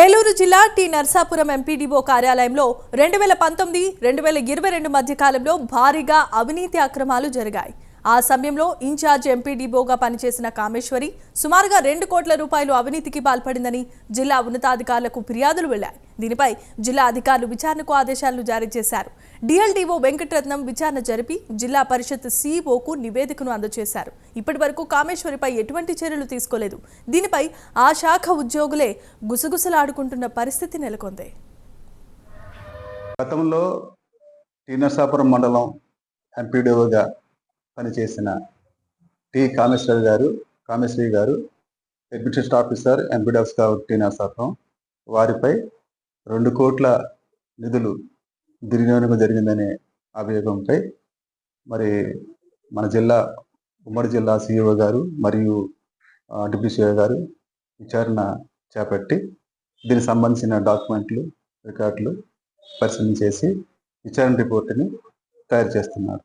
ఏలూరు జిల్లా T Narsapuram MPDO కార్యాలయంలో 2019-2022 మధ్య కాలంలో భారీగా అవినీతి అక్రమాలు జరిగాయి. ఆ సమయంలో ఇన్ఛార్జ్ ఎంపీడీఓగా పనిచేసిన కామేశ్వరి సుమారుగా 2 కోట్ల రూపాయలు అవినీతికి పాల్పడిందని జిల్లా ఉన్నతాధికారులకు ఫిర్యాదులు వెళ్లాయి. దీనిపై జిల్లా అధికారులు విచారణకు ఆదేశాలు జారీ చేశారు. డిఎల్డీఓ వెంకటరత్నం విచారణ జరిపి జిల్లా పరిషత్ సీఈఓకు నివేదికను అందజేశారు. ఇప్పటివరకు కామేశ్వరిపై ఎటువంటి చర్యలు తీసుకోలేదు. దీనిపై ఆ శాఖ ఉద్యోగులే గుసగుసలాడుకుంటున్న పరిస్థితి నెలకొంది. గతంలో టి నర్సాపురం మండలం ఎంపీడీఓగా పనిచేసిన టి కామేశ్వరి గారు administrative officer MPDOs T Narsapuram వారిపై 2 కోట్ల నిధులు దుర్వినియోగం జరిగిందనే అభియోగంపై మరి మన ఉమ్మడి జిల్లా సిఇఓ గారు మరియు డిప్యూటీ సిఇఓ గారు విచారణ చేపట్టి దీనికి సంబంధించిన డాక్యుమెంట్లు రికార్డులు పరిశీలన చేసి విచారణ రిపోర్టుని తయారు చేస్తున్నారు.